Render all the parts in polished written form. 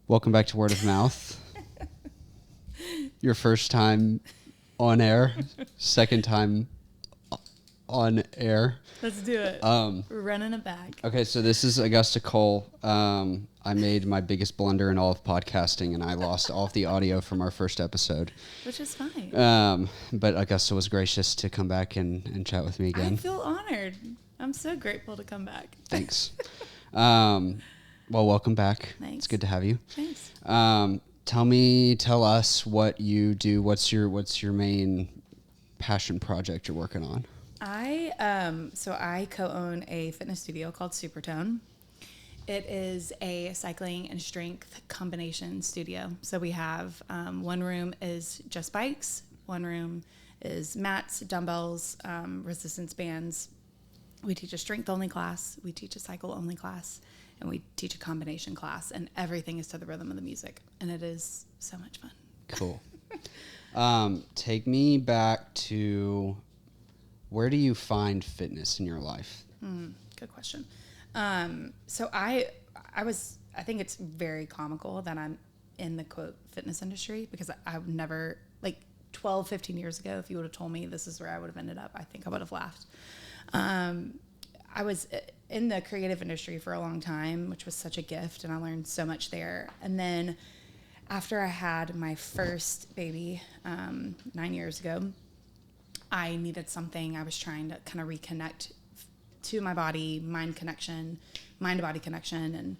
Welcome back to Word of Mouth. Your first time on air, second time on air. Let's do it. We're running it back. Okay, so this is Augusta Cole. I made my biggest blunder in all of podcasting, and I lost all of the audio from our first episode. Which is fine. But Augusta was gracious to come back and chat with me again. I feel honored. I'm so grateful to come back. Thanks. Well, welcome back. Thanks. It's good to have you. Thanks. Tell us what you do. What's your main passion project you're working on? I co-own a fitness studio called Supertone. It is a cycling and strength combination studio. So we have one room is just bikes, one room is mats, dumbbells, resistance bands. We teach a strength only class, we teach a cycle only class, and we teach a combination class, and everything is to the rhythm of the music, and it is so much fun. Cool. Take me back to, where do you find fitness in your life? Good question. So I think it's very comical that I'm in the quote fitness industry, because I've never, like 12, 15 years ago, if you would have told me this is where I would have ended up, I think I would have laughed. I was in the creative industry for a long time, which was such a gift, and I learned so much there. And then after I had my first baby 9 years ago, I needed something. I was trying to kind of reconnect to my body, mind-body connection.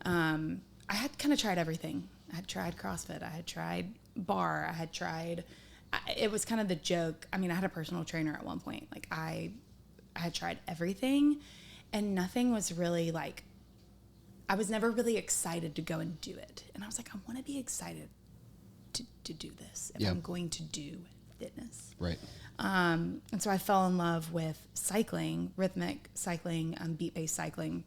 And I had kind of tried everything. I had tried CrossFit. I had tried bar. It was kind of the joke. I mean, I had a personal trainer at one point. Like I had tried everything, and nothing was really like, I was never really excited to go and do it. And I was like, I want to be excited to do this if I'm going to do fitness. Right. And so I fell in love with cycling, rhythmic cycling, beat-based cycling.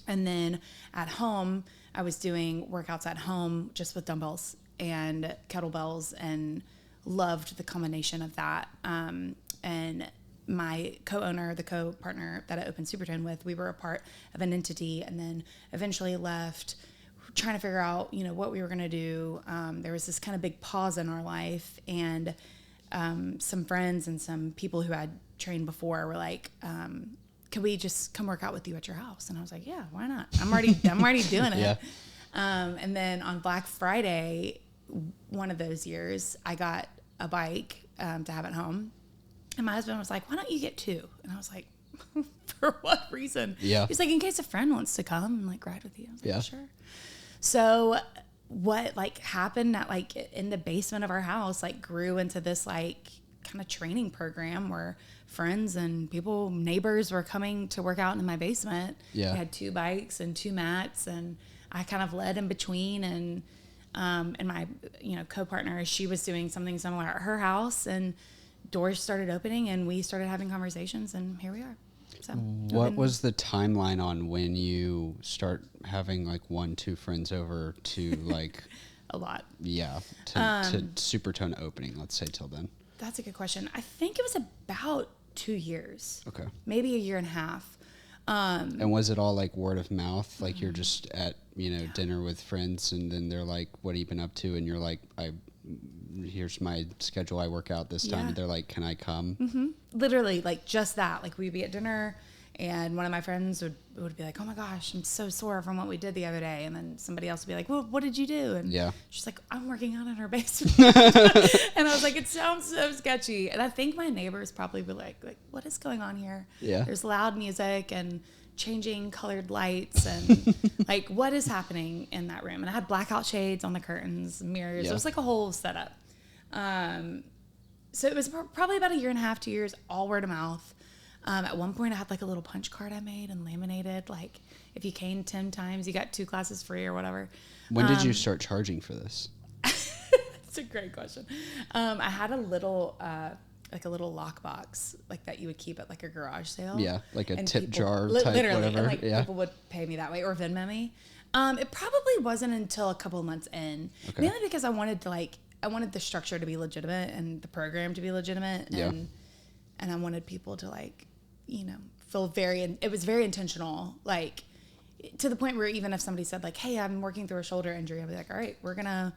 And then at home, I was doing workouts at home just with dumbbells and kettlebells, and loved the combination of that. And my co-owner, the co-partner that I opened Supertone with, we were a part of an entity, and then eventually left, trying to figure out, what we were going to do. There was this kind of big pause in our life, and some friends and some people who had trained before were like, "Can we just come work out with you at your house?" And I was like, "Yeah, why not? I'm already doing it." Yeah. And then on Black Friday, one of those years, I got a bike to have at home. And my husband was like, "Why don't you get two?" And I was like, "For what reason?" Yeah. He's like, "In case a friend wants to come and like ride with you." I was like, yeah. Sure. So what happened at in the basement of our house grew into this kind of training program where friends and people, neighbors, were coming to work out in my basement. Yeah. We had 2 bikes and 2 mats, and I kind of led in between, and my co-partner, she was doing something similar at her house, and doors started opening, and we started having conversations, and here we are. So what was the timeline on when you start having 1-2 friends over to a lot? Yeah, to Supertone opening, let's say, till then? That's a good question. I think it was about 2 years. Okay. Maybe a year and a half. And was it all word of mouth? You're just at dinner with friends, and then they're like, "What have you been up to?" And you're like, here's my schedule. I work out this time. Yeah. And they're like, "Can I come?" Mm-hmm. Literally, just that. We'd be at dinner, and one of my friends would be like, "Oh my gosh, I'm so sore from what we did the other day." And then somebody else would be like, "Well, what did you do?" And she's like, "I'm working out in her basement." And I was like, "It sounds so sketchy." And I think my neighbors probably were like, "What is going on here?" Yeah. There's loud music and changing colored lights, and what is happening in that room? And I had blackout shades on the curtains, mirrors. Yeah. It was a whole setup. So it was probably about a year and a half, 2 years, all word of mouth. At one point I had a little punch card I made and laminated, if you came 10 times, you got 2 classes free or whatever. When did you start charging for this? That's a great question. I had a little lockbox that you would keep at a garage sale. Yeah, a and tip people, jar type, literally, whatever. And people would pay me that way or Venmo me. It probably wasn't until a couple of months in, mainly because I wanted to I wanted the structure to be legitimate and the program to be legitimate, and I wanted people to feel it was very intentional. to the point where even if somebody said like, hey, I'm working through a shoulder injury, I'd be like, all right, we're gonna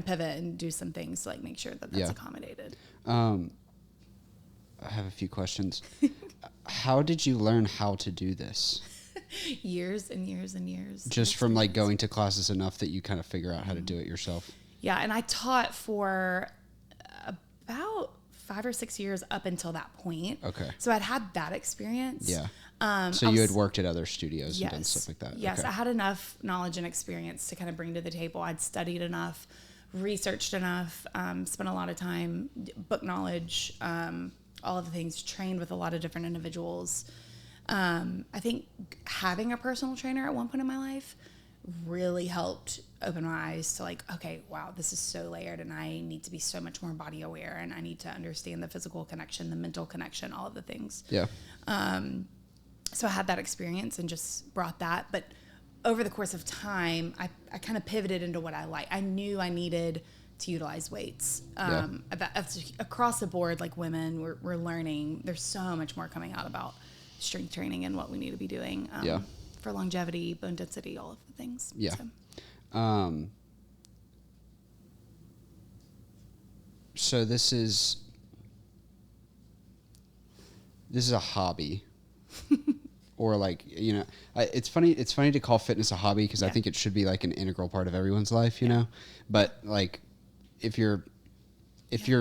pivot and do some things to like make sure that that's accommodated. I have a few questions. How did you learn how to do this? Years and years and years. Just from like going to classes enough that you kind of figure out how to do it yourself. Yeah, and I taught for about 5 or 6 years up until that point. Okay. So I'd had that experience. Yeah. So you had worked at other studios and done stuff like that. Yes, okay. I had enough knowledge and experience to kind of bring to the table. I'd studied enough, researched enough, spent a lot of time, book knowledge, all of the things, trained with a lot of different individuals. I think having a personal trainer at one point in my life really helped open my eyes to like, okay, wow, this is so layered and I need to be so much more body aware and I need to understand the physical connection, the mental connection, all of the things. Yeah. So I had that experience and just brought that. But over the course of time, I kind of pivoted into what I like. I knew I needed to utilize weights. Across the board, like women, we're learning. There's so much more coming out about strength training and what we need to be doing for longevity, bone density, all of the things. Yeah. So this is a hobby. Or like, you know, it's funny to call fitness a hobby because I think it should be like an integral part of everyone's life, you know? But like if you're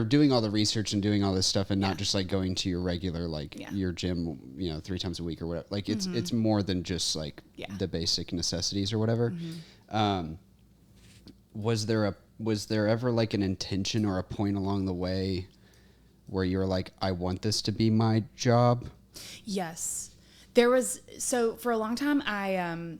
doing all the research and doing all this stuff and not just like going to your regular your gym, you know, 3 times a week or whatever, like it's more than just like the basic necessities or whatever. Was there ever like an intention or a point along the way where you were like, I want this to be my job? Yes. There was, so for a long time, I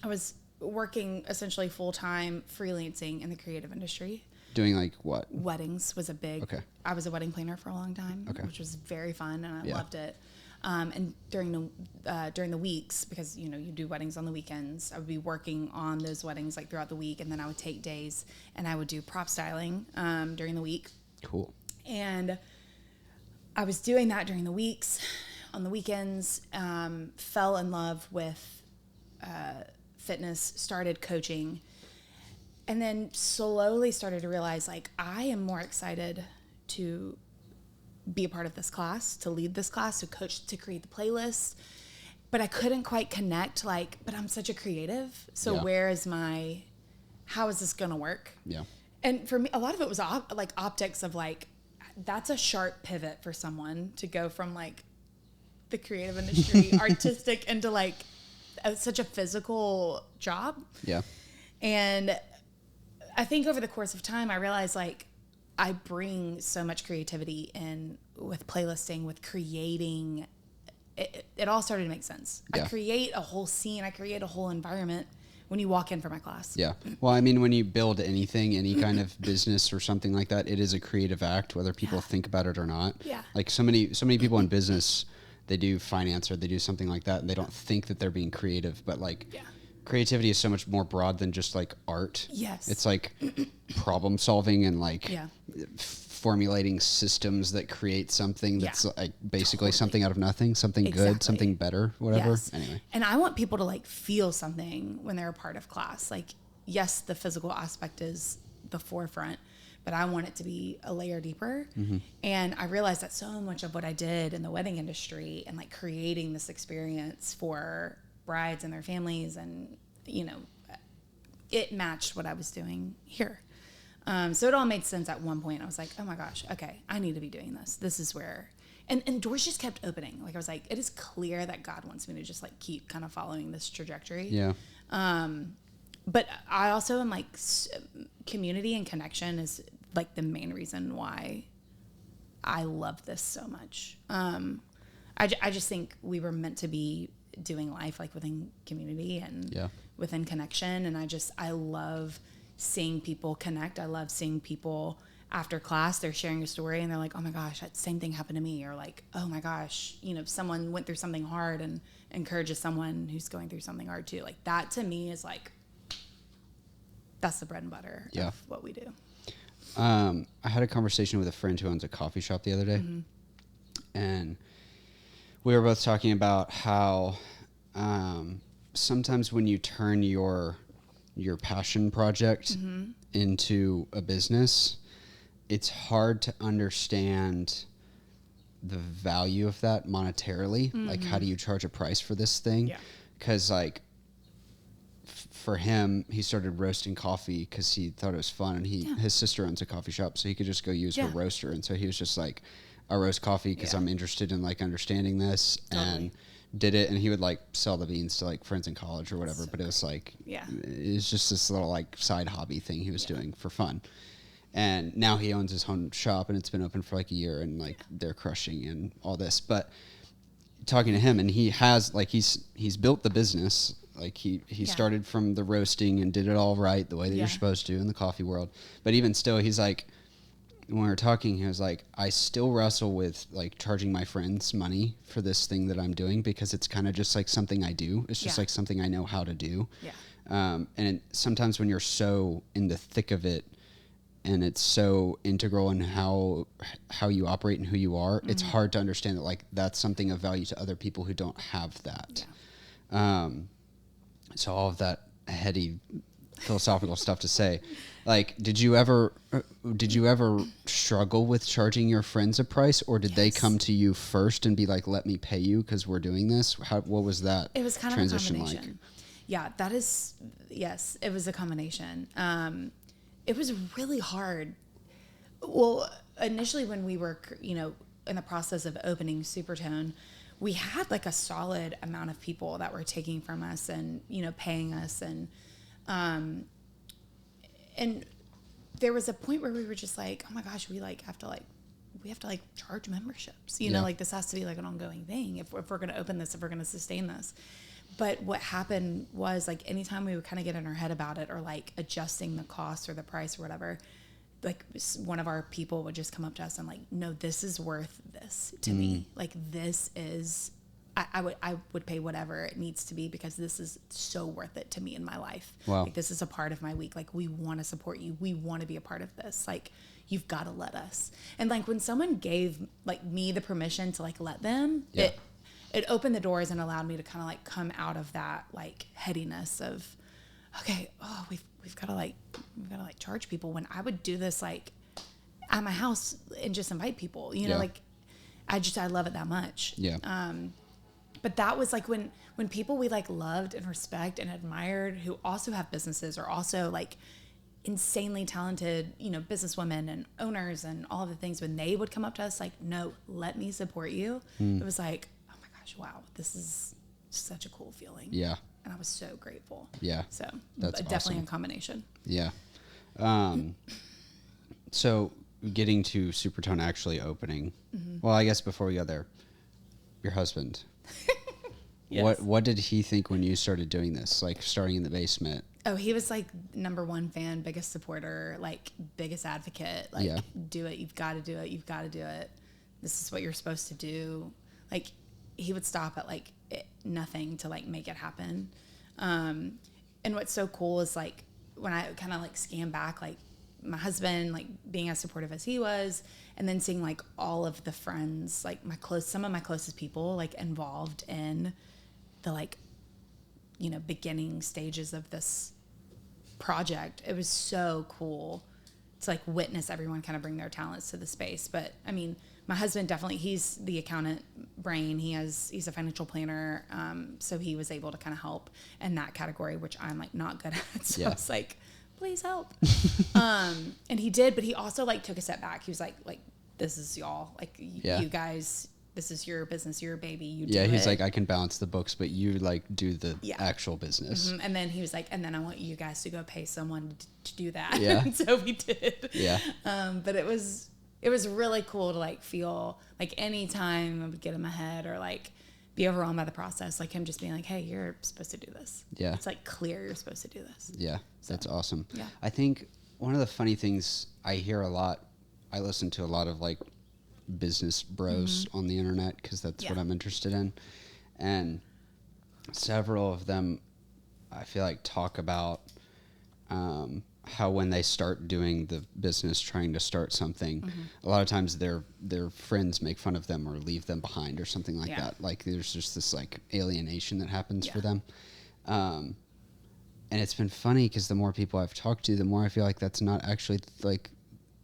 was working essentially full-time freelancing in the creative industry. Doing like what? Weddings was a big, okay. I was a wedding planner for a long time, which was very fun and I loved it. And during the weeks, because, you know, you do weddings on the weekends, I would be working on those weddings like throughout the week. And then I would take days and I would do prop styling during the week. Cool. And I was doing that during the weeks. On the weekends, fell in love with fitness, started coaching, and then slowly started to realize like I am more excited to be a part of this class, to lead this class, to coach, to create the playlist. But I couldn't quite connect but I'm such a creative. So how is this going to work? Yeah. And for me, a lot of it was optics of like, that's a sharp pivot for someone to go from like the creative industry, artistic, into like such a physical job. Yeah. And I think over the course of time, I realized like I bring so much creativity in with playlisting, with creating. It all started to make sense. Yeah. I create a whole scene. I create a whole environment when you walk in for my class. Yeah. Well, I mean, when you build anything, any kind of business or something like that, it is a creative act, whether people think about it or not. Yeah. Like so many people in business, they do finance or they do something like that and they don't think that they're being creative, but like creativity is so much more broad than just like art. Yes. It's like problem solving and like formulating systems that create something that's like basically something out of nothing, something good, something better, whatever. Yes. Anyway. And I want people to like feel something when they're a part of class. Like, yes, the physical aspect is the forefront, but I want it to be a layer deeper. Mm-hmm. And I realized that so much of what I did in the wedding industry and like creating this experience for brides and their families and, you know, it matched what I was doing here. So it all made sense at one point. I was like, oh my gosh, okay, I need to be doing this. This is where, and doors just kept opening. Like I was like, it is clear that God wants me to just like keep kind of following this trajectory. Yeah. But I also am like community and connection is like the main reason why I love this so much. I just think we were meant to be doing life like within community and within connection. And I love seeing people connect. I love seeing people after class, they're sharing a story and they're like, oh my gosh, that same thing happened to me. Or like, oh my gosh, you know, someone went through something hard and encourages someone who's going through something hard too. Like that to me is like, that's the bread and butter of what we do. I had a conversation with a friend who owns a coffee shop the other day, and we were both talking about how sometimes when you turn your passion project into a business, it's hard to understand the value of that monetarily. Like, how do you charge a price for this thing? Yeah. Because like for him, he started roasting coffee because he thought it was fun, and his sister owns a coffee shop, so he could just go use her roaster. And so he was just like, I roast coffee because I'm interested in like understanding this, and did it. And he would like sell the beans to like friends in college or whatever. But it was like, it was just this little like side hobby thing he was doing for fun. And now he owns his own shop, and it's been open for like a year, and like they're crushing and all this. But talking to him, and he has like he's built the business. Like he started from the roasting and did it all right the way that you're supposed to in the coffee world. But even still, he's like, when we were talking, he was like, I still wrestle with like charging my friends money for this thing that I'm doing, because it's kind of just like something I do. It's just like something I know how to do. And sometimes when you're so in the thick of it, and it's so integral in how you operate and who you are, it's hard to understand that like that's something of value to other people who don't have that. So all of that heady philosophical stuff to say, like, did you ever struggle with charging your friends a price, or did they come to you first and be like, let me pay you because we're doing this? What was that? It was kind transition of a combination. like? Yeah, that is, yes, it was a combination. It was really hard. Well, initially when we were, in the process of opening Supertone, we had like a solid amount of people that were taking from us and, paying us. And there was a point where we were just like, oh my gosh, we have to charge memberships, like this has to be like an ongoing thing if we're going to open this, if we're going to sustain this. But what happened was, like, anytime we would kind of get in our head about it, or like adjusting the cost or the price or whatever, like one of our people would just come up to us and like, no, this is worth this to me. Like, this is, I would pay whatever it needs to be, because this is so worth it to me in my life. Wow. Like, this is a part of my week. Like, we want to support you. We want to be a part of this. Like, you've got to let us. And like, when someone gave like me the permission to like let them, it opened the doors and allowed me to kind of like come out of that like headiness of, okay, we've got to like charge people, when I would do this like at my house and just invite people, like I love it that much. But that was like when people we like loved and respect and admired, who also have businesses, or also like insanely talented, businesswomen and owners and all of the things, when they would come up to us like, no, let me support you. It was like, wow, this is such a cool feeling. Yeah. And I was so grateful. Yeah. So that's definitely awesome. A combination. Yeah. So getting to Supertone actually opening, well, I guess before we go there, your husband, what did he think when you started doing this, like starting in the basement? Oh, he was like #1 fan, biggest supporter, like biggest advocate, like do it. You've got to do it. You've got to do it. This is what you're supposed to do. Like, he would stop at like nothing to like make it happen. And what's so cool is like, when I kind of like scan back, like my husband, like being as supportive as he was, and then seeing like all of the friends, like some of my closest people, like involved in the like, beginning stages of this project. It was so cool to like witness everyone kind of bring their talents to the space. But I mean, my husband definitely, he's the accountant brain. He's a financial planner. So he was able to kind of help in that category, which I'm like not good at. So I was like, please help. And he did, but he also like took a step back. He was like, this is y'all, like you guys, this is your business, your baby. You do he's like, I can balance the books, but you like do the actual business. And then he was like, and then I want you guys to go pay someone to do that. Yeah. And so we did. Yeah. But it was really cool to like feel like anytime I would get in my head or like be overwhelmed by the process, like him just being like, hey, you're supposed to do this. Yeah. It's like clear you're supposed to do this. Yeah. So, that's awesome. Yeah. I think one of the funny things I hear a lot, I listen to a lot of like business bros on the internet, because that's what I'm interested in. And several of them, I feel like, talk about how when they start doing the business, trying to start something, a lot of times their friends make fun of them or leave them behind or something like that. Like there's just this like alienation that happens for them. And it's been funny because the more people I've talked to, the more I feel like that's not actually like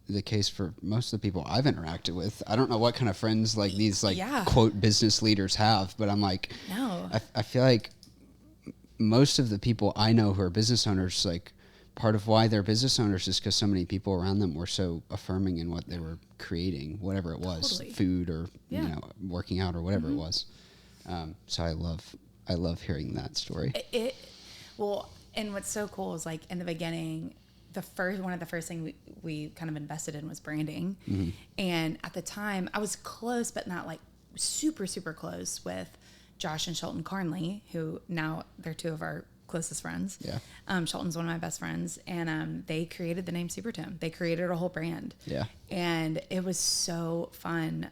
the case for most of the people I've interacted with. I don't know what kind of friends like these like quote business leaders have, but I'm like, no, I feel like most of the people I know who are business owners, like part of why they're business owners is because so many people around them were so affirming in what they were creating, whatever it was, food or you know, working out or whatever it was. So I love hearing that story. Well, and what's so cool is like in the beginning, one of the first things we kind of invested in was branding. Mm-hmm. And at the time I was close, but not like super, super close with Josh and Shelton Carnley, who now they're two of our closest friends. Yeah. Shelton's one of my best friends, and they created the name Supertone. They created a whole brand. Yeah. And it was so fun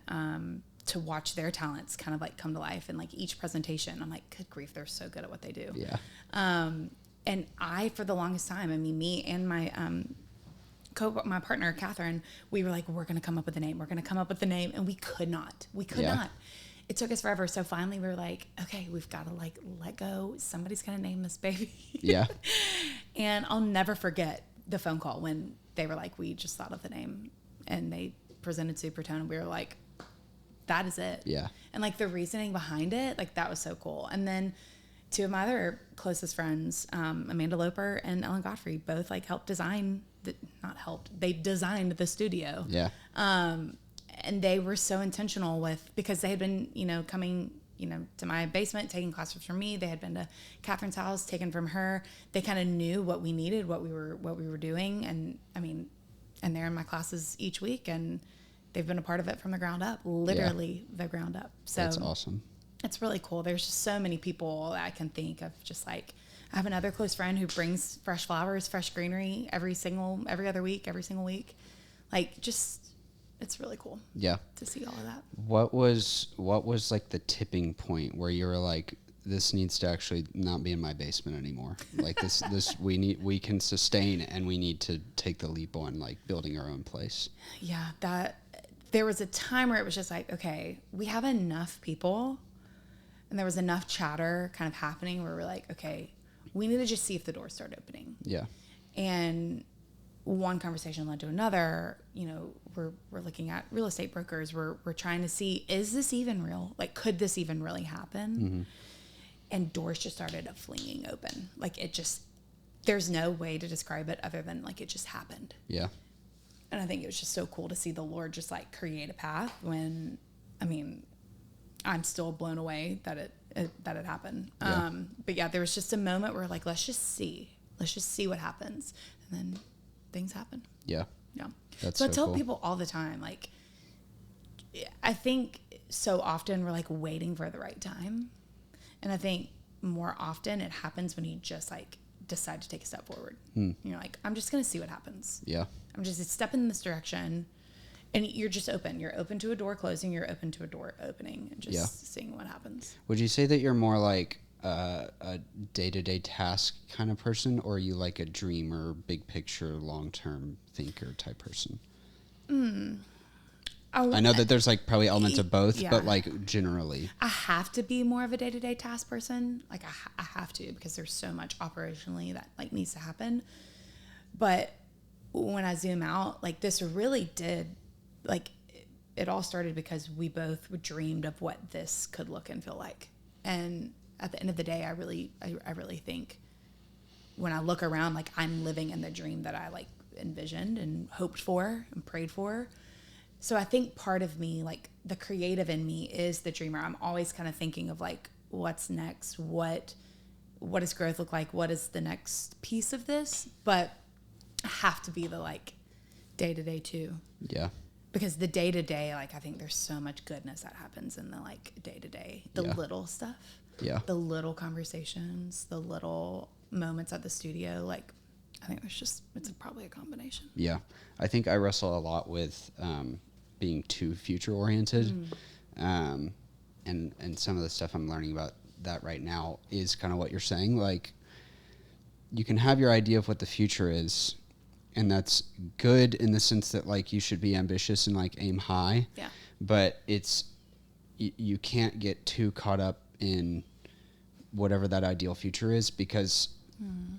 to watch their talents kind of like come to life. And like each presentation, I'm like, good grief, they're so good at what they do. Yeah. And I, for the longest time, I mean, me and my my partner, Catherine, we were like, we're going to come up with a name. We're going to come up with the name. And we could not. We could not. It took us forever. So finally we were like, okay, we've got to like let go. Somebody's going to name this baby. Yeah. And I'll never forget the phone call when they were like, we just thought of the name, and they presented Supertone, and we were like, that is it. Yeah. And like the reasoning behind it, like that was so cool. And then two of my other closest friends, Amanda Loper and Ellen Godfrey, both like helped design they designed the studio. Yeah. And they were so intentional because they had been, you know, coming, you know, to my basement, taking classes from me. They had been to Catherine's house, taken from her. They kind of knew what we needed, what we were doing. And I mean, and they're in my classes each week, and they've been a part of it from the ground up, literally the ground up. So that's awesome. It's really cool. There's just so many people that I can think of. Just like, I have another close friend who brings fresh flowers, fresh greenery every single week. Like, just, it's really cool. Yeah. To see all of that. What was like the tipping point where you were like, this needs to actually not be in my basement anymore. Like this we can sustain, and we need to take the leap on like building our own place. Yeah. There was a time where it was just like, okay, we have enough people, and there was enough chatter kind of happening where we're like, okay, we need to just see if the doors start opening. Yeah. And one conversation led to another. You know, we're looking at real estate brokers. We're trying to see, is this even real? Like, could this even really happen? Mm-hmm. And doors just started flinging open. Like, there's no way to describe it other than like it just happened. Yeah. And I think it was just so cool to see the Lord just like create a path when, I mean, I'm still blown away that it happened. Yeah. But yeah, there was just a moment where like, let's just see what happens. And then things happen. Yeah. Yeah. That's so I tell cool. people all the time, like, I think so often we're like waiting for the right time. And I think more often it happens when you just like decide to take a step forward. You're like, I'm just going to see what happens. Yeah. I'm just stepping in this direction, and you're just open. You're open to a door closing. You're open to a door opening, and just seeing what happens. Would you say that you're more like a day-to-day task kind of person, or are you like a dreamer, big picture, long-term thinker type person? I know that there's like probably elements of both, but like generally. I have to be more of a day-to-day task person. Like I have to, because there's so much operationally that like needs to happen. But when I zoom out, like this really did, like it all started because we both dreamed of what this could look and feel like. And at the end of the day, I really think when I look around, like I'm living in the dream that I like envisioned and hoped for and prayed for. So I think part of me, like the creative in me, is the dreamer. I'm always kind of thinking of like, what's next? What does growth look like? What is the next piece of this? But I have to be the like day-to-day too. Yeah. Because the day-to-day, like I think there's so much goodness that happens in the like day-to-day, the little stuff. Yeah. The little conversations, the little moments at the studio. Like I think it's probably a combination. Yeah. I think I wrestle a lot with being too future oriented. And some of the stuff I'm learning about that right now is kind of what you're saying. Like you can have your idea of what the future is, and that's good in the sense that like you should be ambitious and like aim high. Yeah. But you can't get too caught up in whatever that ideal future is, because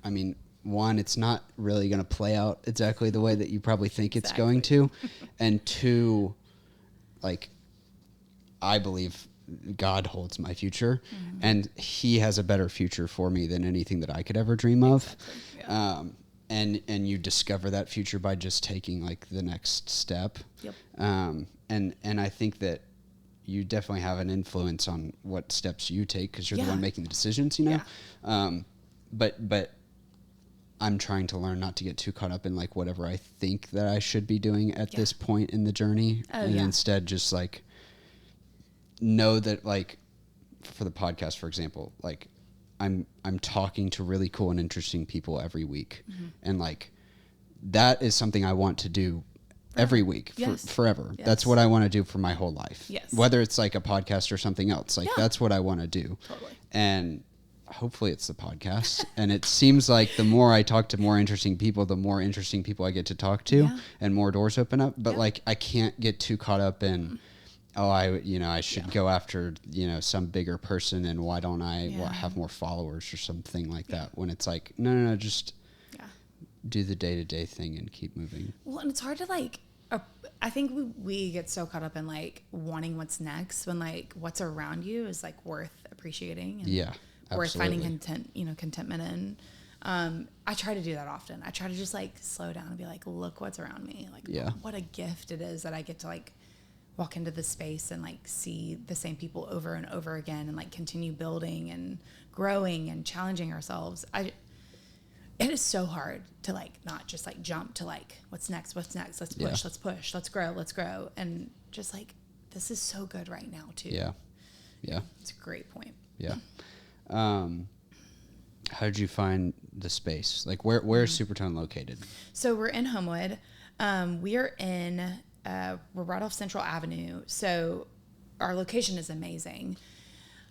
I mean, one, it's not really going to play out exactly the way that you probably think it's going to. And two, like, I believe God holds my future, and he has a better future for me than anything that I could ever dream of. Yeah. And you discover that future by just taking like the next step. Yep. And I think that you definitely have an influence on what steps you take, because you're the one making the decisions, you know? Yeah. But I'm trying to learn not to get too caught up in like whatever I think that I should be doing at this point in the journey, and instead just like know that, like, for the podcast, for example, like I'm talking to really cool and interesting people every week, and like that is something I want to do every week forever. Yes. That's what I want to do for my whole life. Yes. Whether it's like a podcast or something else, like that's what I want to do. Totally. And hopefully it's the podcast. And it seems like the more I talk to more interesting people, the more interesting people I get to talk to, and more doors open up. But like, I can't get too caught up in, I should go after, some bigger person, and why don't I have more followers or something like that, when it's like, no, just do the day-to-day thing and keep moving. Well, and it's hard to like, I think we get so caught up in like wanting what's next, when like what's around you is like worth appreciating. And worth finding contentment in. I try to do that often. I try to just like slow down and be like, look what's around me. Like, what a gift it is that I get to like walk into this space and like see the same people over and over again, and like continue building and growing and challenging ourselves. It is so hard to like not just like jump to like what's next, let's push, let's grow, and just like, this is so good right now too. It's a great point. How did you find the space? Like, where's Supertone located? So we're in Homewood. We're right off Central Avenue. So our location is amazing.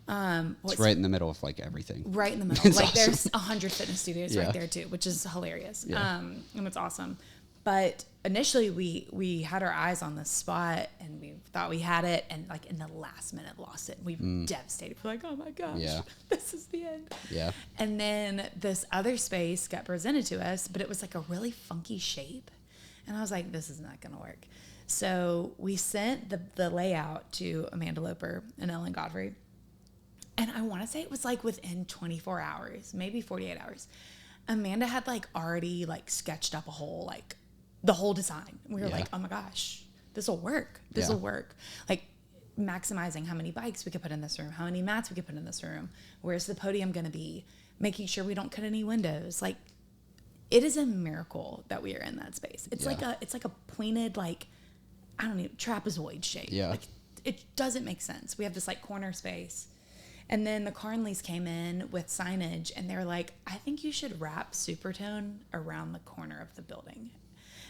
It's right in the middle of like everything. Right in the middle. Like awesome. There's 100 fitness studios right there too, which is hilarious. And it's awesome. But initially we had our eyes on this spot, and we thought we had it, and like in the last minute lost it. We were devastated. We're like, oh my gosh, this is the end. Yeah. And then this other space got presented to us, but it was like a really funky shape. And I was like, this is not going to work. So we sent the layout to Amanda Loper and Ellen Godfrey. And I want to say it was like within 24 hours, maybe 48 hours. Amanda had like already like sketched up the whole design. We were like, oh my gosh, this will work. This will work. Like maximizing how many bikes we could put in this room, how many mats we could put in this room. Where's the podium going to be? Making sure we don't cut any windows. Like, it is a miracle that we are in that space. It's like a pointed, like, I don't know, trapezoid shape. Yeah. Like, it doesn't make sense. We have this like corner space. And then the Carnleys came in with signage, and they were like, I think you should wrap Supertone around the corner of the building.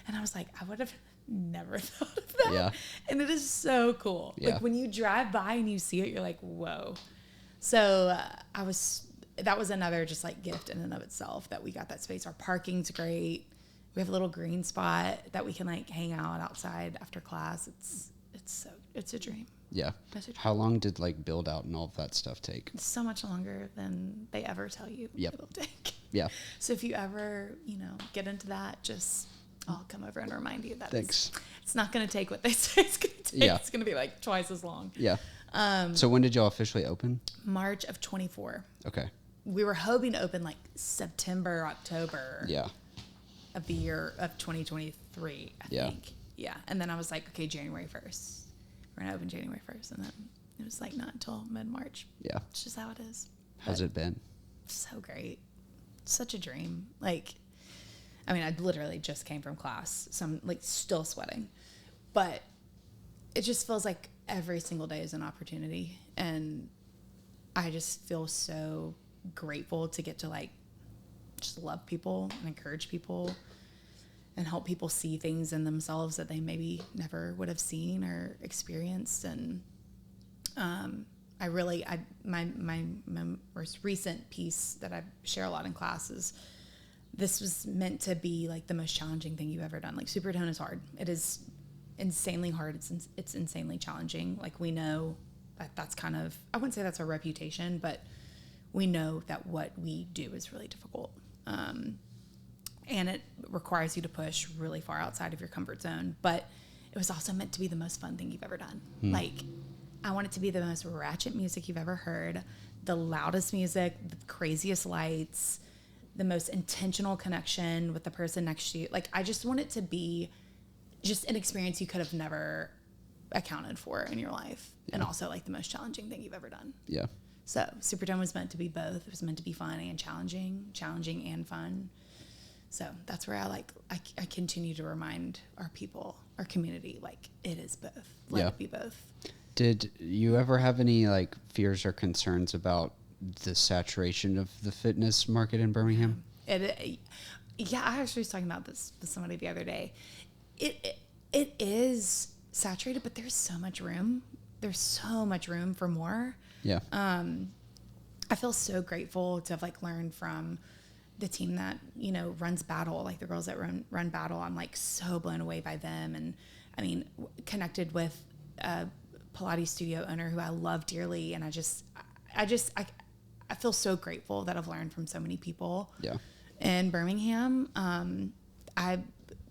And I was like, I would have never thought of that. Yeah. And it is so cool. Yeah. Like, when you drive by and you see it, you're like, whoa. So that was another just like gift in and of itself, that we got that space. Our parking's great. We have a little green spot that we can like hang out outside after class. It's a dream. Yeah. How long did like build out and all of that stuff take? So much longer than they ever tell you it'll take. Yeah. So if you ever, get into that, I'll come over and remind you that it's not going to take what they say it's going to take. Yeah. It's going to be like twice as long. Yeah. So when did y'all officially open? March of 24. Okay. We were hoping to open like September, October. Yeah. Of the year of 2023, I think. Yeah. And then I was like, okay, January 1st. We're going to open January 1st. And then it was like not until mid-March. Yeah. It's just how it is. How's it been? So great. Such a dream. Like, I mean, I literally just came from class, so I'm like still sweating. But it just feels like every single day is an opportunity. And I just feel so grateful to get to like just love people and encourage people and help people see things in themselves that they maybe never would have seen or experienced. And my most recent piece that I share a lot in class is, this was meant to be like the most challenging thing you've ever done. Like, Supertone is hard. It is insanely hard. It's insanely challenging. Like, we know that's kind of, I wouldn't say that's our reputation, but we know that what we do is really difficult. And it requires you to push really far outside of your comfort zone. But it was also meant to be the most fun thing you've ever done. Like, I want it to be the most ratchet music you've ever heard, the loudest music, the craziest lights, the most intentional connection with the person next to you. Like, I just want it to be just an experience you could have never accounted for in your life. And also, like, the most challenging thing you've ever done. Yeah. So Supertone was meant to be both. It was meant to be fun and challenging and fun. So that's where I continue to remind our people, our community, like, it is both. Let it be both. Did you ever have any like fears or concerns about the saturation of the fitness market in Birmingham? Yeah, I actually was talking about this with somebody the other day. It is saturated, but there's so much room. There's so much room for more. Yeah. I feel so grateful to have like learned from the team that, you know, runs Battle, like the girls that run Battle. I'm like so blown away by them. And I mean, connected with a Pilates studio owner who I love dearly. And I feel so grateful that I've learned from so many people. Yeah. In Birmingham,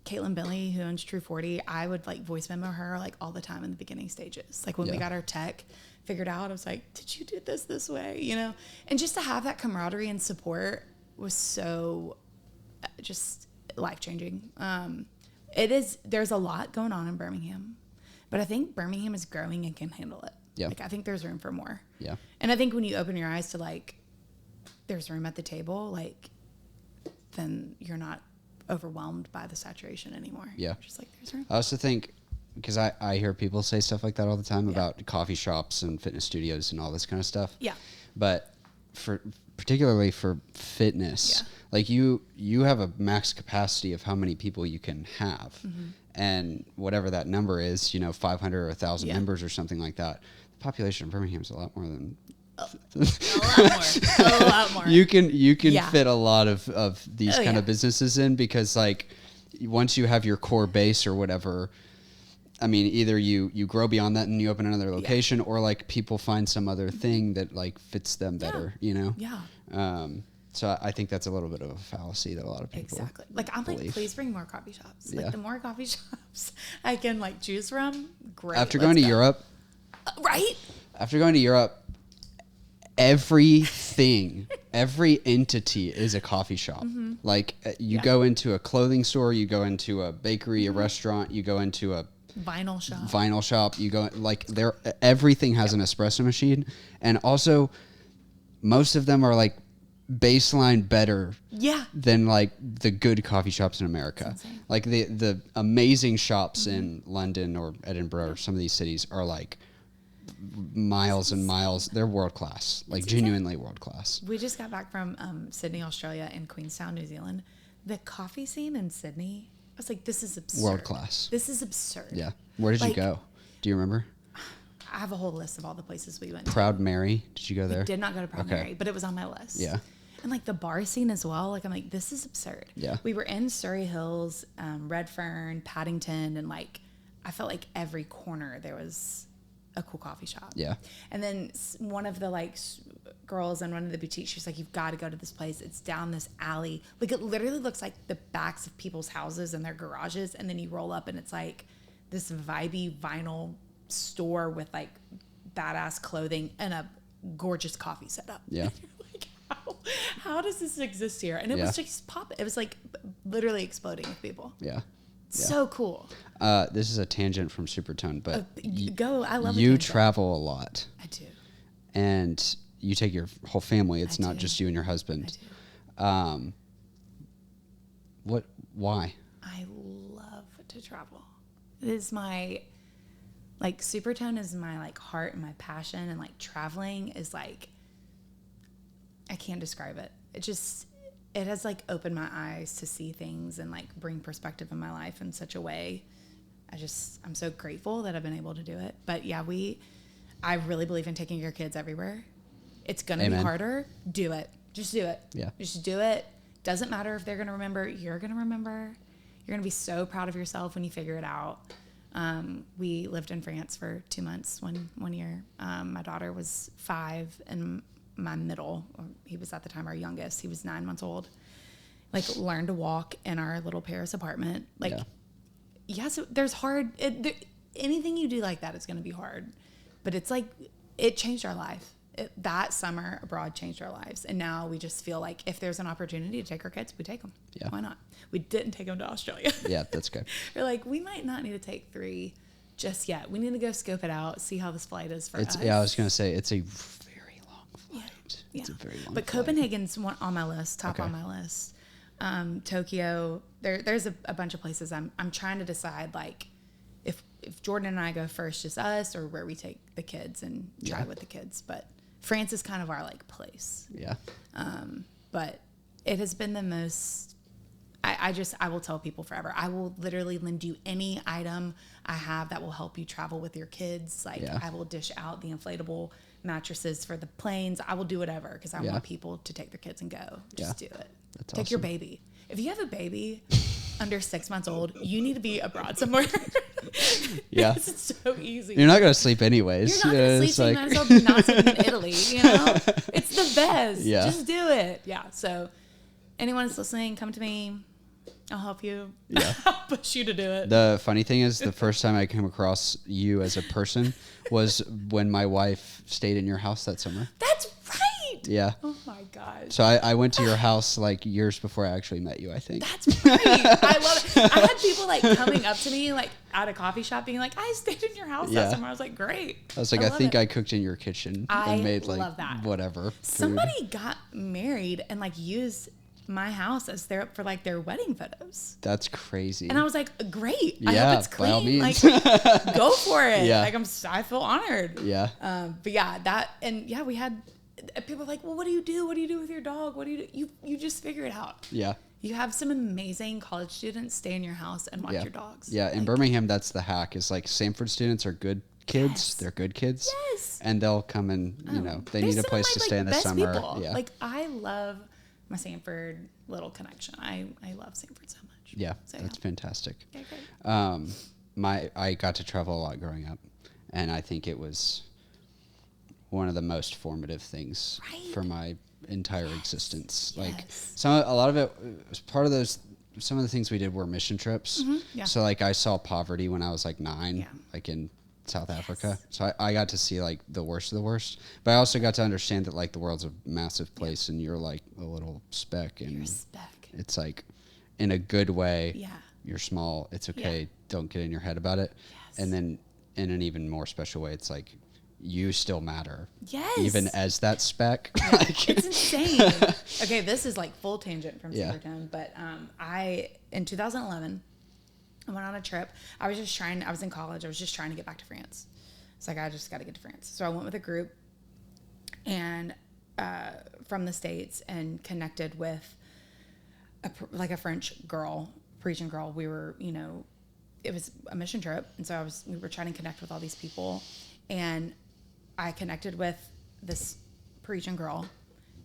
Caitlin Billy, who owns True 40, I would like voice memo her like all the time in the beginning stages. Like when we got our tech figured out, I was like, did you do this way? You know? And just to have that camaraderie and support was so just life-changing. There's a lot going on in Birmingham, but I think Birmingham is growing and can handle it. Yeah. Like I think there's room for more. Yeah. And I think when you open your eyes to like, there's room at the table, like, then you're not overwhelmed by the saturation anymore. Yeah. Just like there's room. I also think, because I hear people say stuff like that all the time about coffee shops and fitness studios and all this kind of stuff. Yeah. But particularly for fitness, like you have a max capacity of how many people you can have. And whatever that number is, you know, 500 or 1,000 members or something like that. The population of Birmingham is a lot more than... A lot more. You can fit a lot of these kind of businesses in, because like once you have your core base or whatever, I mean, either you grow beyond that and you open another location, or like people find some other thing that like fits them better, you know? Yeah. So I think that's a little bit of a fallacy that a lot of people Like I'm believe. like, please bring more coffee shops. Like the more coffee shops I can like choose from, great. After going to Europe, right? After going to Europe, everything, every entity is a coffee shop. Like you go into a clothing store, you go into a bakery, a restaurant, you go into a vinyl shop, you go like there, everything has an espresso machine. And also most of them are like baseline better than like the good coffee shops in America. Like the amazing shops in London or Edinburgh or some of these cities are like miles and miles. They're world class, like genuinely world class. We just got back from Sydney, Australia, and Queenstown, New Zealand. The coffee scene in Sydney, I was like, this is absurd. World class. This is absurd. Yeah. Where did you go? Do you remember? I have a whole list of all the places we went to. Proud Mary. Did you go there? We did not go to Proud Mary, but it was on my list. Yeah. And like the bar scene as well. Like I'm like, this is absurd. Yeah. We were in Surrey Hills, Redfern, Paddington, and like I felt like every corner there was a cool coffee shop. Yeah. And then one of the like girls in one of the boutiques, she's like, you've got to go to this place. It's down this alley. Like it literally looks like the backs of people's houses and their garages. And then you roll up and it's like this vibey vinyl store with like badass clothing and a gorgeous coffee setup. Yeah. How does this exist here? And it was just pop. It was like literally exploding with people. Yeah. So cool. This is a tangent from Supertone, but I love you travel a lot. I do. And you take your whole family. It's not just you and your husband. I do. Why? I love to travel. It is my, like, Supertone is my, like, heart and my passion. And, like, traveling is, like, I can't describe it. It has, like, opened my eyes to see things and, like, bring perspective in my life in such a way. I'm so grateful that I've been able to do it. But, yeah, I really believe in taking your kids everywhere. It's going to be harder. Do it. Just do it. Yeah. Just do it. Doesn't matter if they're going to remember. You're going to remember. You're going to be so proud of yourself when you figure it out. We lived in France for 2 months one year. My daughter was 5 and my middle, or he was at the time our youngest, he was 9 months old, like learn to walk in our little Paris apartment. Like, so there's anything you do like that is going to be hard, but it's like, it changed our life. That summer abroad changed our lives. And now we just feel like if there's an opportunity to take our kids, we take them. Yeah. Why not? We didn't take them to Australia. Yeah, that's good. We're like, we might not need to take 3 just yet. We need to go scope it out, see how this flight is for us. Yeah, I was going to say, it's a very long flight. Yeah. It's a very long But flight. Copenhagen's one on my list, top on my list. Tokyo, there's a bunch of places I'm trying to decide, like, if Jordan and I go first, just us, or where we take the kids and try with the kids. But France is kind of our like place. Yeah. But it has been the most, I will tell people forever, I will literally lend you any item I have that will help you travel with your kids. Like I will dish out the inflatable mattresses for the planes. I will do whatever because I want people to take their kids and go. Just do it. That's Take your baby. If you have a baby under 6 months old, you need to be abroad somewhere. Yeah. It's so easy. You're not going to sleep anyways. You're not going to sleep, so you might as well be not sleeping in Italy, you know? It's the best. Yeah. Just do it. Yeah. So anyone that's listening, come to me. I'll help you. Yeah. I'll push you to do it. The funny thing is, the first time I came across you as a person was when my wife stayed in your house that summer. That's right. Yeah. Oh my gosh. So I went to your house like years before I actually met you, I think. That's right. I love it. I had people like coming up to me like at a coffee shop being like, I stayed in your house that summer. I was like, great. I was like, I think I cooked in your kitchen and made like love that. whatever. Food. Somebody got married and like used my house as for like their wedding photos. That's crazy. And I was like, great. I Yeah, hope it's by all clean. means. Like, go for it. Yeah. Like I feel honored. Yeah. But yeah, we had people were like, well, what do you do? What do you do with your dog? What do you do? You just figure it out. Yeah. You have some amazing college students stay in your house and watch your dogs. Yeah. In Birmingham, that's the hack. Is like Sanford students are good kids. Yes. They're good kids. Yes. And they'll come and they need a place to stay in the summer. People. Yeah. Like I love my Sanford little connection. I love Sanford so much. Yeah. So, That's fantastic. Okay, great. I got to travel a lot growing up, and I think it was one of the most formative things for my entire existence. Like a lot of it was part of those. Some of the things we did were mission trips. Mm-hmm. Yeah. So like I saw poverty when I was like 9, like in South Africa. So I got to see like the worst of the worst, but I also got to understand that like the world's a massive place and you're like a little speck, and it's like in a good way. Yeah. You're small. It's okay. Yeah. Don't get in your head about it. Yes. And then in an even more special way, it's like you still matter. Yes. Even as that speck. Yeah. Like, it's insane. Okay, this is like full tangent from Supertone, but in 2011, I went on a trip. I was in college. I was just trying to get back to France. It's like, I just got to get to France. So I went with a group and from the States and connected with a French girl, Parisian girl. We were, it was a mission trip. And so we were trying to connect with all these people. And I connected with this Parisian girl.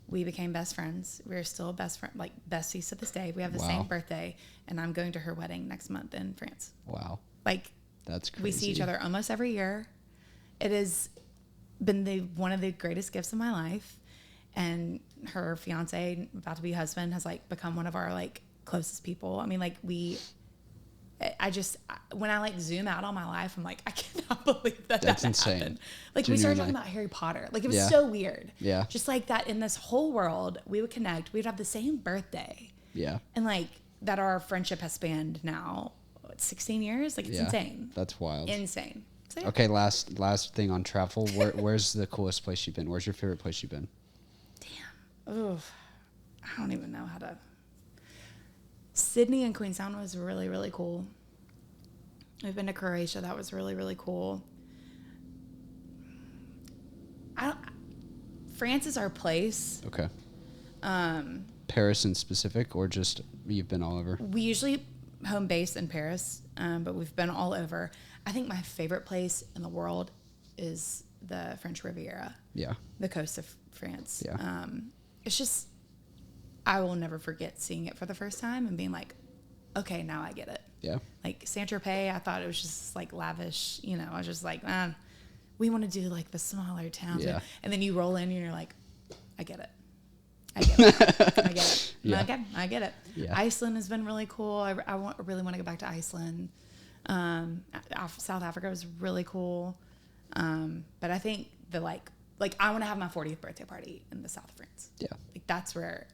We became best friends. We're still best friend, like besties to this day. We have the same birthday, and I'm going to her wedding next month in France. Wow. Like, that's crazy. We see each other almost every year. It has been one of the greatest gifts of my life. And her fiance, about to be husband, has like become one of our like closest people. I mean, like when I like zoom out on my life, I'm like, I cannot believe that's insane. Happened. Like Genuinely. We started talking about Harry Potter. Like it was so weird. Yeah. Just like that in this whole world, we would connect. We'd have the same birthday. Yeah. And like that our friendship has spanned now 16 years. Like it's insane. That's wild. Insane. So, okay. Last thing on travel. Where's the coolest place you've been? Where's your favorite place you've been? Damn. Oof. I don't even know how to. Sydney and Queenstown was really, really cool. We've been to Croatia. That was really, really cool. France is our place. Okay. Paris in specific, or just you've been all over? We usually home base in Paris, but we've been all over. I think my favorite place in the world is the French Riviera. Yeah. The coast of France. Yeah. It's just, I will never forget seeing it for the first time and being like, okay, now I get it. Yeah. Like Saint-Tropez, I thought it was just like lavish. I was just like, man, we want to do like the smaller towns. Yeah. And then you roll in and you're like, I get it. I get it. I get it. Yeah. Okay, I get it. Yeah. Iceland has been really cool. I really want to go back to Iceland. South Africa was really cool. But I think I want to have my 40th birthday party in the south of France. Yeah. Like that's where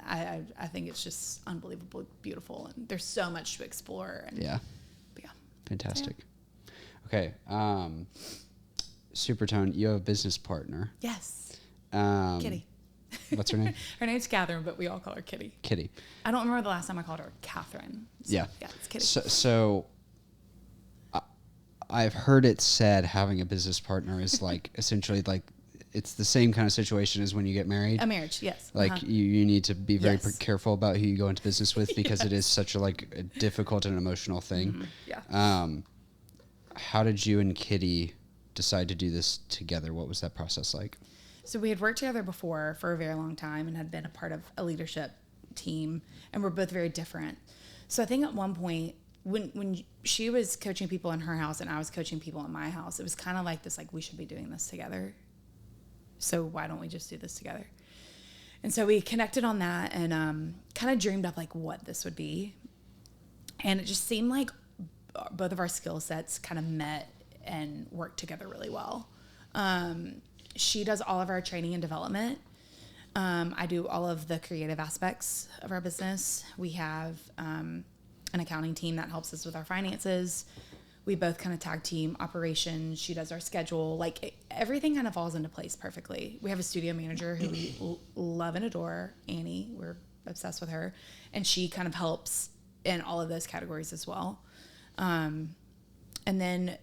I think it's just unbelievably beautiful, and there's so much to explore. And, Yeah. but yeah. Fantastic. Okay. Supertone, you have a business partner. Yes. Kitty. What's her name? Her name's Catherine, but we all call her Kitty. Kitty. I don't remember the last time I called her Catherine. So, Yeah. Yeah, it's Kitty. So I've heard it said having a business partner is like essentially like it's the same kind of situation as when you get married. A marriage, yes. Like you need to be very Yes. careful about who you go into business with because it Yes. is such a difficult and emotional thing. Mm-hmm. Yeah. How did you and Kitty decide to do this together? What was that process like? So we had worked together before for a very long time and had been a part of a leadership team, and we're both very different. So I think at one point when she was coaching people in her house and I was coaching people in my house, it was kind of like this, like, we should be doing this together. So why don't we just do this together? And so we connected on that and kind of dreamed up like what this would be. And it just seemed like both of our skill sets kind of met and worked together really well. She does all of our training and development. I do all of the creative aspects of our business. We have an accounting team that helps us with our finances. We both kind of tag team operations. She does our schedule. Everything kind of falls into place perfectly. We have a studio manager who we love and adore, Annie. We're obsessed with her. And she kind of helps in all of those categories as well. And then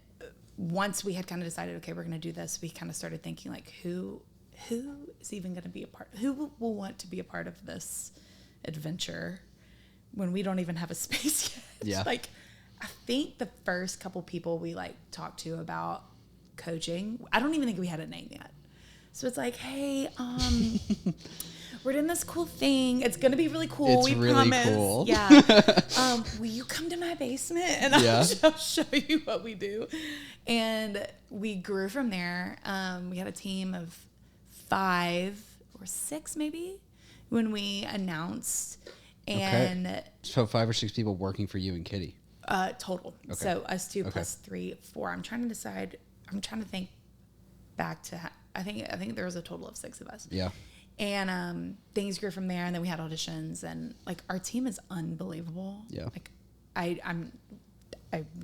once we had kind of decided, okay, we're going to do this, we kind of started thinking like, who is even going to be a part? Who will want to be a part of this adventure when we don't even have a space yet? Yeah. I think the first couple people we talked to about coaching, I don't even think we had a name yet. So it's like, hey, we're doing this cool thing. It's going to be really cool. It's we really promise. cool. Yeah. Will you come to my basement and I'll show you what we do? And we grew from there. We had a team of 5 or 6 maybe when we announced. And Okay. So 5 or 6 people working for you and Kitty. Total. Okay. So us 2 Okay. plus 3, 4. I'm trying to think back to, I think there was a total of 6 of us. Yeah. And things grew from there, and then we had auditions, and our team is unbelievable. Yeah. I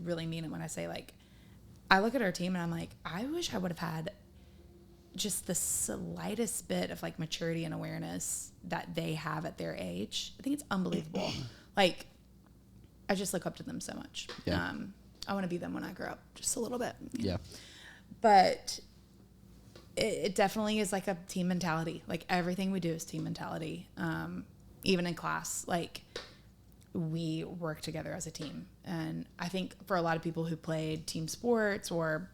really mean it when I say I look at our team and I'm like, I wish I would have had just the slightest bit of maturity and awareness that they have at their age. I think it's unbelievable. I just look up to them so much. Yeah. I want to be them when I grow up just a little bit. Yeah. But it definitely is a team mentality. Everything we do is team mentality. Even in class, we work together as a team. And I think for a lot of people who played team sports or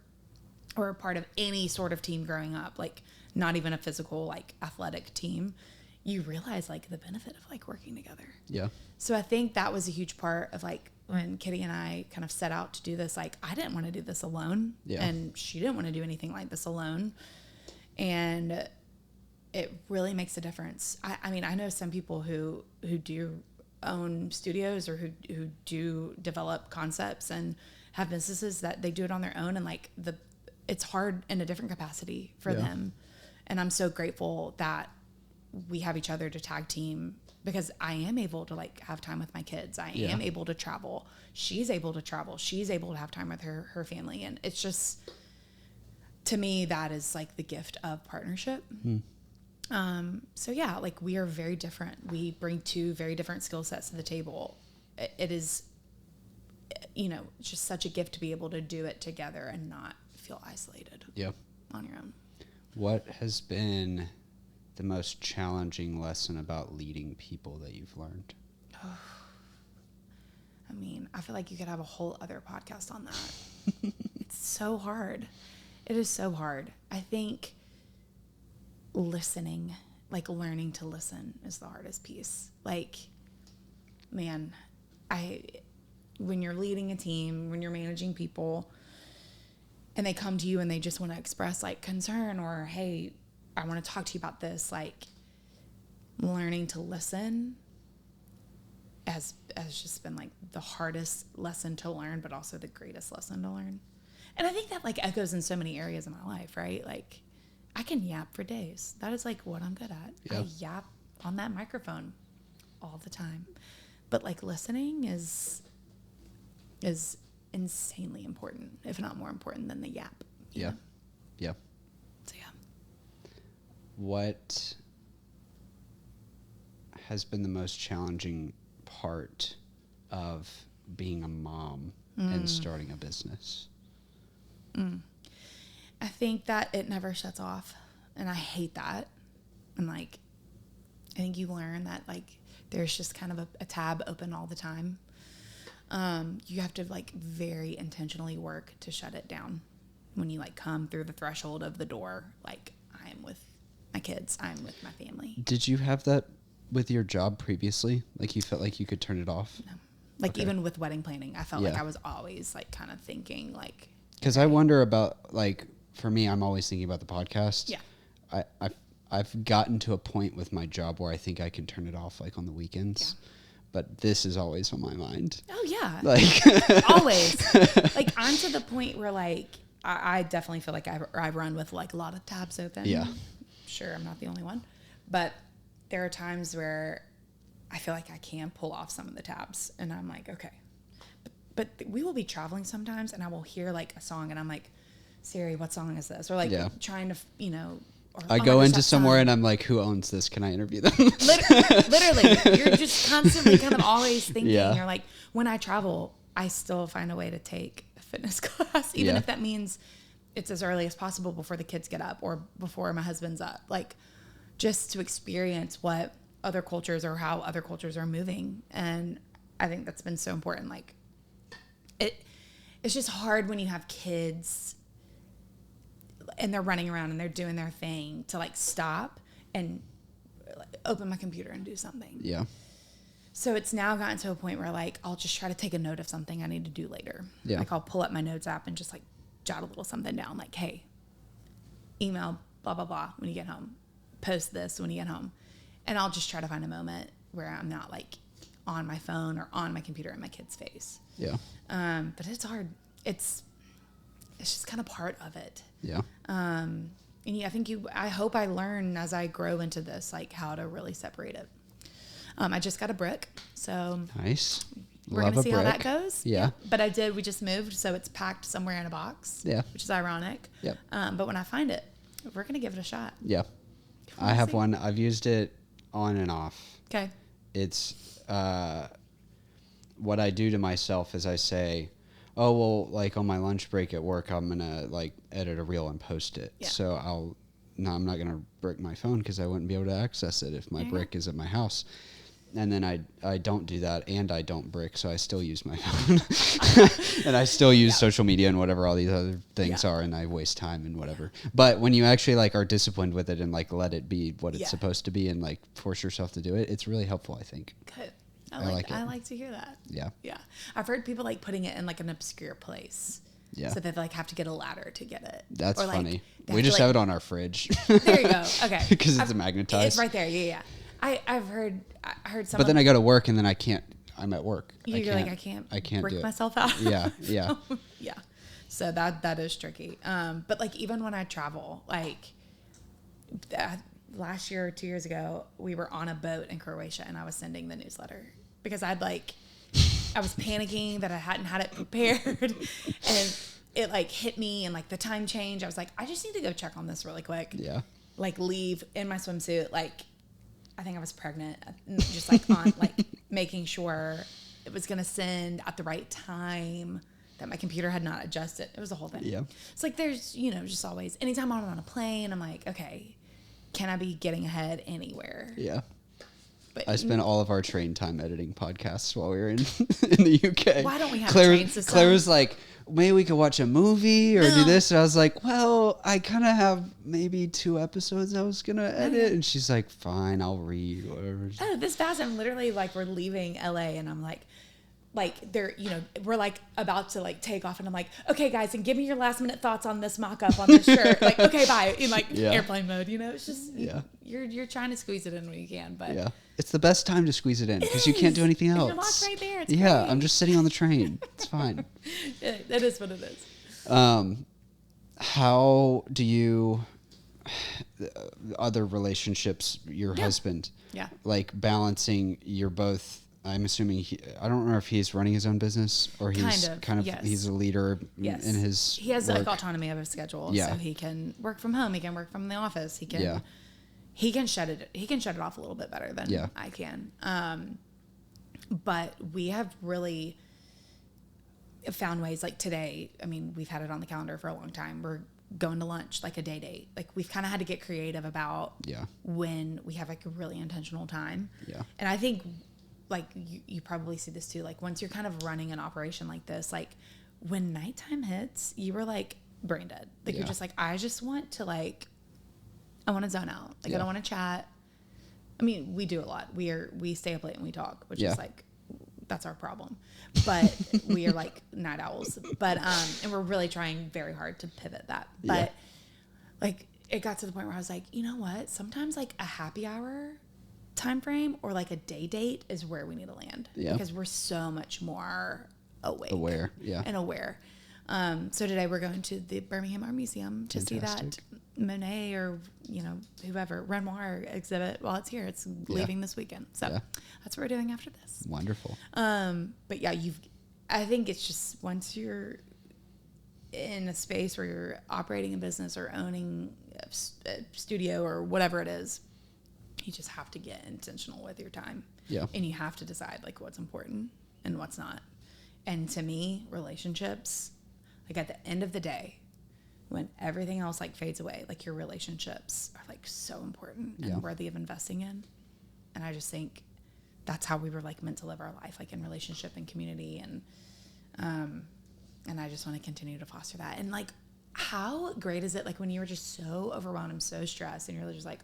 are part of any sort of team growing up, not even a physical, athletic team, you realize the benefit of working together. Yeah. So I think that was a huge part of when Kitty and I kind of set out to do this, I didn't want to do this alone. Yeah. And she didn't want to do anything like this alone. And it really makes a difference. I mean, I know some people who do own studios or who do develop concepts and have businesses that they do it on their own, and it's hard in a different capacity for them. And I'm so grateful that we have each other to tag team, because I am able to have time with my kids. I am able to travel. She's able to travel. She's able to have time with her family. And it's just, to me, that is the gift of partnership. So yeah, we are very different. We bring 2 very different skill sets to the table. It is, just such a gift to be able to do it together and not feel isolated on your own. What has been the most challenging lesson about leading people that you've learned? I mean, I feel like you could have a whole other podcast on that. It's so hard. It is so hard. I think listening, learning to listen is the hardest piece. Man, when you're leading a team, when you're managing people, and they come to you and they just want to express concern or, hey, I want to talk to you about this, like learning to listen has just been like the hardest lesson to learn, but also the greatest lesson to learn. And I think that like echoes in so many areas of my life, right? Like I can yap for days. That is like what I'm good at. Yep. I yap on that microphone all the time. But like listening is insanely important, if not more important than the yap. Yeah. Know? Yeah. So yeah. What has been the most challenging part of being a mom and starting a business? I think that it never shuts off, and I hate that. And like, I think you learn that like there's just kind of a tab open all the time. You have to like very intentionally work to shut it down when you like come through the threshold of the door. Like I'm with my kids, I'm with my family. Did you have that with your job previously? Like you felt like you could turn it off? No. Like Okay. even with wedding planning, I felt like Yeah. I was always like kind of thinking like, Because I wonder about, like, for me, I'm always thinking about the podcast. yeah, I've gotten to a point with my job where I think I can turn it off, like, on the weekends. Yeah. But this is always on my mind. oh yeah, Like, always. Like I'm to the point where like I definitely feel like I run with like a lot of tabs open. Yeah. Sure, I'm not the only one, but there are times where I feel like I can pull off some of the tabs, and I'm like, okay. But we will be traveling sometimes, and I will hear like a song, and I'm like, Siri, what song is this? Or like Yeah. trying to, you know. Or, I oh, go gosh, into that somewhere song. and I'm like, who owns this? Can I interview them? Literally, you're just constantly kind of always thinking. Yeah. You're like, when I travel, I still find a way to take a fitness class, even Yeah. if that means it's as early as possible before the kids get up or before my husband's up. Like, just to experience what other cultures or how other cultures are moving. And I think that's been so important. Like, it's just hard when you have kids and they're running around and they're doing their thing to like stop and like, open my computer and do something. Yeah. So it's now gotten to a point where like I'll just try to take a note of something I need to do later. Yeah. Like I'll pull up my notes app and just like jot a little something down like, hey, email blah blah blah when you get home. Post this when you get home. And I'll just try to find a moment where I'm not like on my phone or on my computer in my kid's face. Yeah. But it's hard. It's just kind of part of it. Yeah. And yeah, I hope I learn as I grow into this, like how to really separate it. I just got a brick, so Nice. we're Love going to a see how that brick. goes. Yeah. But we just moved, so it's packed somewhere in a box. Yeah. Which is ironic. Yep. But when I find it, we're going to give it a shot. Yeah. Wanna I have see? one. I've used it on and off. Okay. It's what I do to myself is I say, oh, well, like on my lunch break at work, I'm going to like edit a reel and post it. Yeah. So I'm not going to brick my phone because I wouldn't be able to access it if my Yeah. brick is at my house. And then I don't do that and I don't brick, so I still use my phone. And I still use social media and whatever all these other things Yeah. are, and I waste time and whatever. But when you actually like are disciplined with it and like let it be what it's Yeah. supposed to be and like force yourself to do it, it's really helpful, I think. Good. I like it. I like to hear that. Yeah. Yeah. I've heard people like putting it in like an obscure place. Yeah. So they like have to get a ladder to get it. That's Or, like, funny. they We have to, just like- have it on our fridge. There you go. Okay. Because it's magnetized. It's right there. Yeah. I heard someone. But then I go to work and then I can't. I'm at work. You're like, I can't brick do it. it. myself out. Yeah. Yeah. Yeah. So that is tricky. But like even when I travel, like last year or 2 years ago, we were on a boat in Croatia and I was sending the newsletter because I was panicking that I hadn't had it prepared and it like hit me and like the time change. I was like, I just need to go check on this really quick. Yeah. Like leave in my swimsuit. Like I think I was pregnant, just like on like making sure it was going to send at the right time, that my computer had not adjusted. It was a whole thing. Yeah. It's like there's, just always, anytime I'm on a plane, I'm like, okay, can I be getting ahead anywhere? Yeah. But I spent all of our train time editing podcasts while we were in the UK. Why don't we have a train system? Claire was like, maybe we could watch a movie or do No. this. And I was like, well, I kind of have maybe 2 episodes I was going to edit. And she's like, fine, I'll read whatever. Oh, this fast. I'm literally like, we're leaving LA and I'm like, like they're, you know, we're like about to like take off and I'm like, okay guys, and give me your last minute thoughts on this mock-up on this shirt. Like, okay, bye. In like airplane mode, you know, it's just, you're trying to squeeze it in when you can, but it's the best time to squeeze it in because you can't do anything else. You're locked right there. It's great. I'm just sitting on the train. It's fine. That is what it is. How do you, other relationships, your husband, like balancing, you're both, I'm assuming I don't know if he's running his own business or he's kind of he's a leader in his he has work. like autonomy of his schedule, so he can work from home, he can work from the office, he can shut it off a little bit better than I can. But we have really found ways, like today, I mean, we've had it on the calendar for a long time. We're going to lunch, like a day date. Like we've kind of had to get creative about when we have like a really intentional time. And I think like you probably see this too. Like once you're kind of running an operation like this, like when nighttime hits, you were like brain dead. Like you're just like, I just want to like, I want to zone out. Like I don't want to chat. I mean, we do a lot. We stay up late and we talk, which is like, that's our problem. But we are like night owls. But and we're really trying very hard to pivot that. But like it got to the point where I was like, you know what? Sometimes like a happy hour time frame or like a day date is where we need to land. Because we're so much more aware. And aware. So today we're going to the Birmingham Art Museum to see that Monet or, you know, whoever, Renoir exhibit while it's here. It's leaving this weekend. So that's what we're doing after this. Wonderful. But yeah, I think it's just once you're in a space where you're operating a business or owning a studio or whatever it is, you just have to get intentional with your time. And you have to decide like what's important and what's not. And to me, relationships, like at the end of the day, when everything else like fades away, like your relationships are like so important and worthy of investing in. And I just think that's how we were like meant to live our life, like in relationship and community. And I just want to continue to foster that. And like, how great is it? Like when you were just so overwhelmed and so stressed and you're just like,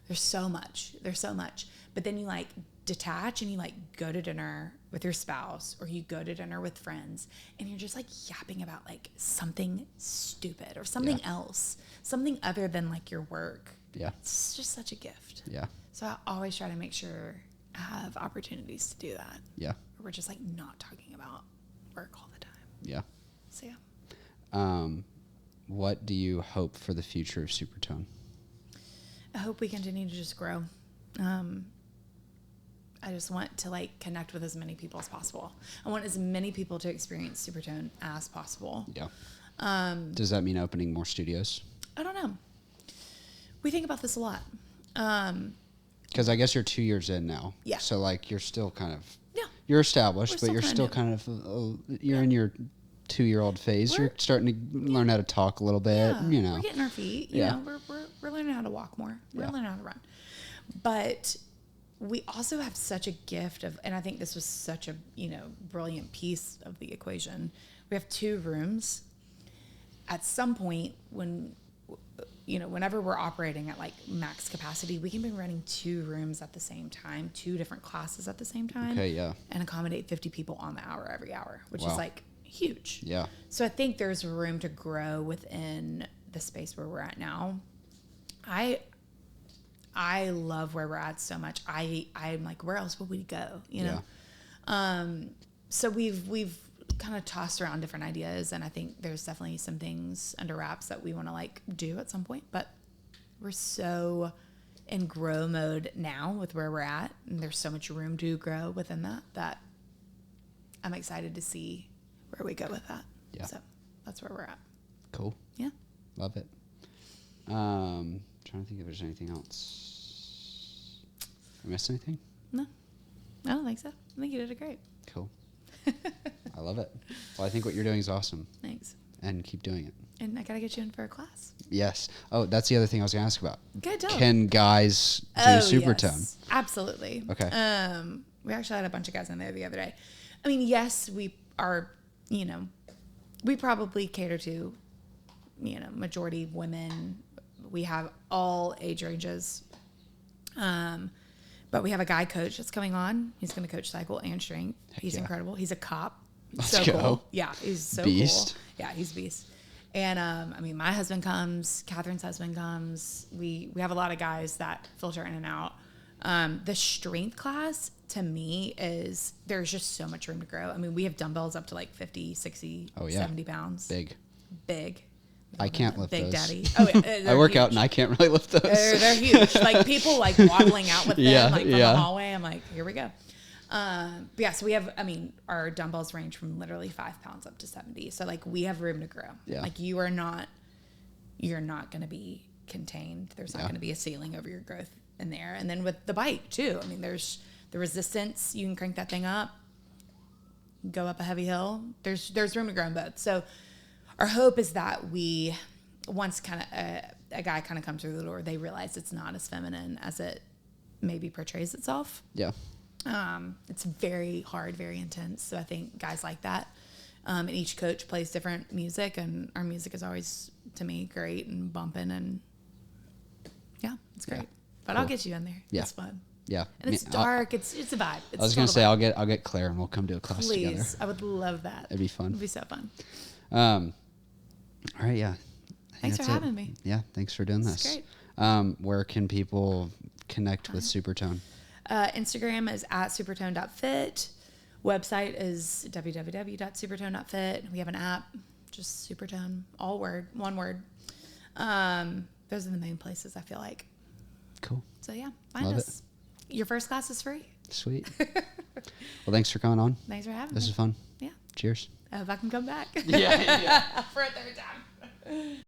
there's so much, but then you like detach and you like go to dinner with your spouse or you go to dinner with friends and you're just like yapping about like something stupid or something else, something other than like your work. It's just such a gift. So I always try to make sure I have opportunities to do that. Where we're just like not talking about work all the time. So what do you hope for the future of Supertone? I hope we continue to just grow. I just want to like connect with as many people as possible. I want as many people to experience Supertone as possible. Does that mean opening more studios? I don't know. We think about this a lot. Because I guess you're 2 years in now. So like you're still kind of you're established, but you're still kind of you're in your 2-year-old phase. You're starting to learn how to talk a little bit. You know, we're getting our feet. You know, we're learning how to walk more. We're learning how to run. But we also have such a gift of, and I think this was such a, you know, brilliant piece of the equation. We have 2 rooms. At some point when, you know, whenever we're operating at like max capacity, we can be running 2 rooms at the same time, 2 different classes at the same time. And accommodate 50 people on the hour every hour, which is like huge. So I think there's room to grow within the space where we're at now. I love where we're at so much. I'm like, where else would we go? You know? So we've kind of tossed around different ideas, and I think there's definitely some things under wraps that we want to like do at some point, but we're so in grow mode now with where we're at, and there's so much room to grow within that I'm excited to see where we go with that. So that's where we're at. Cool. Love it. Trying to think if there's anything else. I missed anything? No, I don't think so. I think you did it great. Cool. I love it. Well, I think what you're doing is awesome. Thanks. And keep doing it. And I got to get you in for a class. Yes. Oh, that's the other thing I was going to ask about. Good job. Can guys do Supertone? Yes. Absolutely. Okay. We actually had a bunch of guys in there the other day. I mean, yes, we are, you know, we probably cater to, you know, majority women. We have all age ranges. But we have a guy coach that's coming on. He's going to coach cycle and strength. He's incredible. He's a cop. Let's go. Cool. Yeah, he's so Beast. cool. Yeah, he's a beast. And I mean, my husband comes. Catherine's husband comes. We have a lot of guys that filter in and out. The strength class to me is there's just so much room to grow. I mean, we have dumbbells up to like 50, 60, 70 pounds. Big. I can't lift Big those. Daddy. Oh, yeah, I work huge. out and I can't really lift those. They're huge. Like people like waddling out with them from the hallway. I'm like, here we go. But yeah, so we have, I mean, our dumbbells range from literally 5 pounds up to 70. So like we have room to grow. Yeah. Like you're not going to be contained. There's not going to be a ceiling over your growth in there. And then with the bike too, I mean, there's the resistance. You can crank that thing up, go up a heavy hill. There's room to grow in both. So our hope is that we, once kind of a guy kind of comes through the door, they realize it's not as feminine as it maybe portrays itself. Yeah. It's very hard, very intense. So I think guys like that. And each coach plays different music, and our music is always, to me, great and bumping, and yeah, it's great. But cool. I'll get you in there. Yeah. It's fun. Yeah. And it's dark. It's a vibe. I was going to say, I'll get Claire and we'll come do a class together. Please. I would love that. It'd be fun. It'd be so fun. All right. Yeah. Thanks for having me. Yeah. Thanks for doing this. Great. Where can people connect with Supertone? Instagram is at supertone.fit. Website is www.supertone.fit. We have an app, just Supertone, one word. Those are the main places I feel like. Cool. So yeah, find us. Your first class is free. Sweet. Well, thanks for coming on. Thanks for having me. This is fun. Yeah. Cheers. I hope I can come back. Yeah. For a third time.